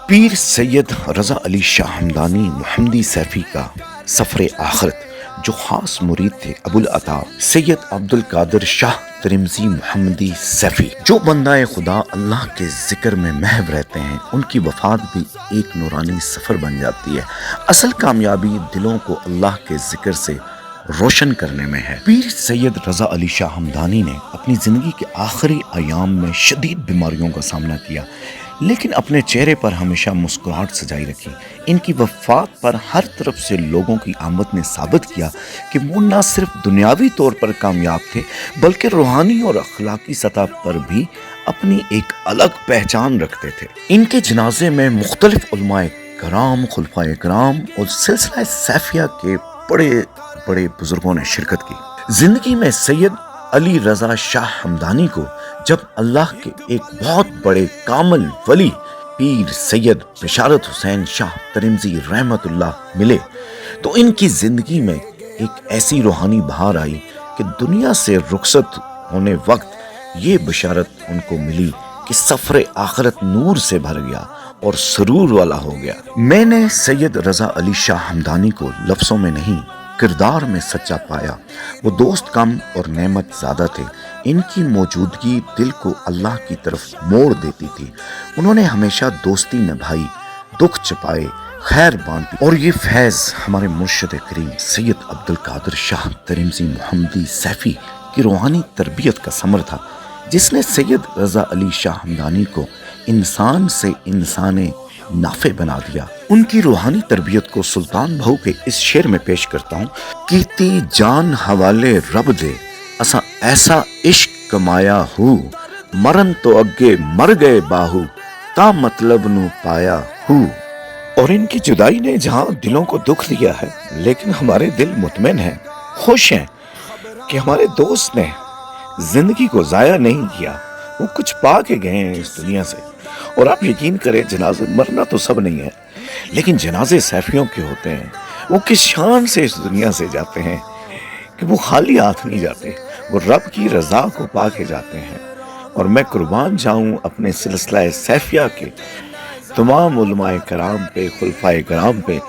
پیر سید رضا علی شاہ ہمدانی محمدی سیفی کا سفر آخرت، جو خاص مرید تھے ابوالعطا سید عبدالقادر شاہ ترمذی محمدی سیفی، جو بندہ خدا اللہ کے ذکر میں محو رہتے ہیں، ان کی وفات بھی ایک نورانی سفر بن جاتی ہے۔ اصل کامیابی دلوں کو اللہ کے ذکر سے روشن کرنے میں ہے۔ پیر سید رضا علی شاہ ہمدانی نے اپنی زندگی کے آخری ایام میں شدید بیماریوں کا سامنا کیا، لیکن اپنے چہرے پر ہمیشہ مسکراہٹ سجائی رکھی۔ ان کی وفات پر ہر طرف سے لوگوں کی آمد نے ثابت کیا کہ وہ نہ صرف دنیاوی طور پر کامیاب تھے، بلکہ روحانی اور اخلاقی سطح پر بھی اپنی ایک الگ پہچان رکھتے تھے۔ ان کے جنازے میں مختلف علماء کرام، خلفائے کرام اور سلسلہ سیفیہ کے بڑے بڑے بزرگوں نے شرکت کی۔ زندگی میں سید علی رضا شاہ ہمدانی کو جب اللہ کے ایک بہت بڑے کامل ولی پیر سید بشارت حسین شاہ ترمذی رحمت اللہ ملے، تو ان کی زندگی میں ایک ایسی روحانی بہار آئی کہ دنیا سے رخصت ہونے وقت یہ بشارت ان کو ملی کہ سفر آخرت نور سے بھر گیا اور سرور والا ہو گیا۔ میں نے سید رضا علی شاہ ہمدانی کو لفظوں میں نہیں، کردار میں سچا پایا۔ وہ دوست کم اور نعمت زیادہ تھے۔ ان کی موجودگی دل کو اللہ کی طرف موڑ دیتی تھی۔ انہوں نے ہمیشہ دوستی نبھائی، دکھ چھپائے، خیر بانٹی، اور یہ فیض ہمارے مرشد کریم سید عبدالقادر شاہ ترمذی محمدی سیفی کی روحانی تربیت کا ثمر تھا، جس نے سید رضا علی شاہ ہمدانی کو انسان سے انسان نافع بنا دیا۔ ان کی روحانی تربیت کو سلطان بہو کے اس شعر میں پیش کرتا ہوں۔ کیتی جان حوالے رب دے، اساں ایسا عشق کمایا ہو، مرن تو اگے مر گئے باہو، تا مطلب نو پایا ہو۔ اور ان کی جدائی نے جہاں دلوں کو دکھ دیا ہے، لیکن ہمارے دل مطمئن ہیں، خوش ہیں کہ ہمارے دوست نے زندگی کو ضائع نہیں کیا۔ وہ کچھ پا کے گئے ہیں اس دنیا سے۔ اور آپ یقین کریں، جنازے مرنا تو سب نہیں ہے، لیکن جنازے سیفیوں کے ہوتے ہیں۔ وہ کس شان سے اس دنیا سے جاتے ہیں کہ وہ خالی ہاتھ نہیں جاتے، وہ رب کی رضا کو پا کے جاتے ہیں۔ اور میں قربان جاؤں اپنے سلسلہ سیفیہ کے تمام علماء کرام پہ، خلفائے کرام پہ،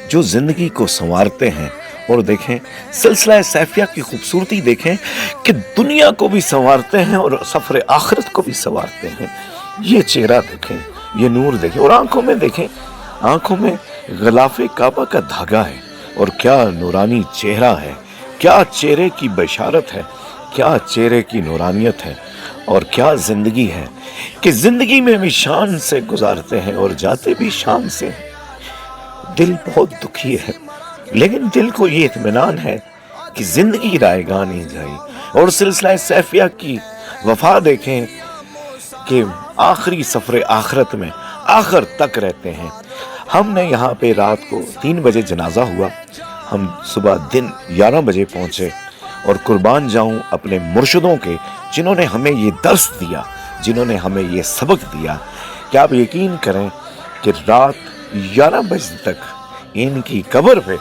جو زندگی کو سنوارتے ہیں۔ اور دیکھیں سلسلہ سیفیہ کی خوبصورتی، دیکھیں کہ دنیا کو بھی سنوارتے ہیں اور سفر آخرت کو بھی سنوارتے ہیں۔ یہ چہرہ دیکھیں، یہ نور دیکھیں، اور آنکھوں میں دیکھیں، آنکھوں میں غلاف کعبہ کا دھاگا ہے، اور کیا نورانی چہرہ ہے، کیا چہرے کی بشارت ہے، کیا چہرے کی نورانیت ہے، اور کیا زندگی ہے کہ زندگی میں بھی شان سے گزارتے ہیں اور جاتے بھی شان سے ہیں۔ دل بہت دکھی ہے، لیکن دل کو یہ اطمینان ہے کہ زندگی رائے گاہ نہیں جائے۔ اور سلسلہ سیفیہ کی وفا دیکھیں کہ آخری سفر آخرت میں آخر تک رہتے ہیں۔ ہم نے یہاں پہ رات کو 3 بجے جنازہ ہوا، ہم صبح دن 11 بجے پہنچے، اور قربان جاؤں اپنے مرشدوں کے، جنہوں نے ہمیں یہ درس دیا، جنہوں نے ہمیں یہ سبق دیا کہ آپ یقین کریں کہ رات 11 بجے تک ان کی قبر پہ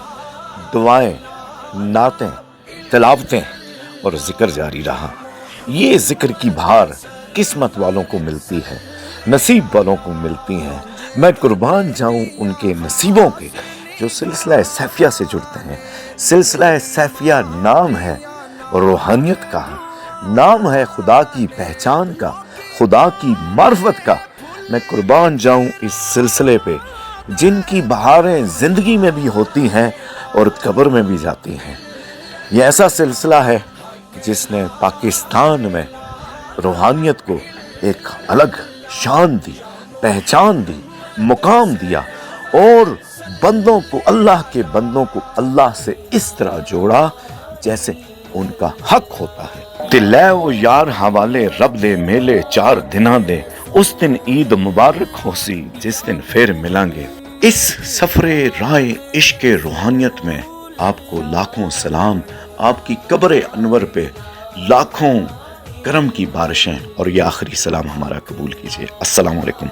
دعائیں، نعتیں، تلاوتیں اور ذکر جاری رہا۔ یہ ذکر کی بہار قسمت والوں کو ملتی ہے، نصیب والوں کو ملتی ہیں۔ میں قربان جاؤں ان کے نصیبوں کے جو سلسلہ سیفیہ سے جڑتے ہیں۔ سلسلہ سیفیہ نام ہے روحانیت کا، نام ہے خدا کی پہچان کا، خدا کی معرفت کا۔ میں قربان جاؤں اس سلسلے پہ، جن کی بہاریں زندگی میں بھی ہوتی ہیں اور قبر میں بھی جاتی ہیں۔ یہ ایسا سلسلہ ہے جس نے پاکستان میں روحانیت کو ایک الگ شان دی، پہچان دی، مقام دیا، اور بندوں کو، اللہ کے بندوں کو اللہ سے اس طرح جوڑا جیسے ان کا حق ہوتا ہے۔ تے لے او یار حوالے رب دے، میلے 4 دناں دے، اس دن عید مبارک ہو سی، جس دن پھر ملیں گے۔ اس سفر راہ عشق روحانیت میں آپ کو لاکھوں سلام، آپ کی قبر انور پہ لاکھوں کرم کی بارشیں، اور یہ آخری سلام ہمارا قبول کیجیے۔ السلام علیکم۔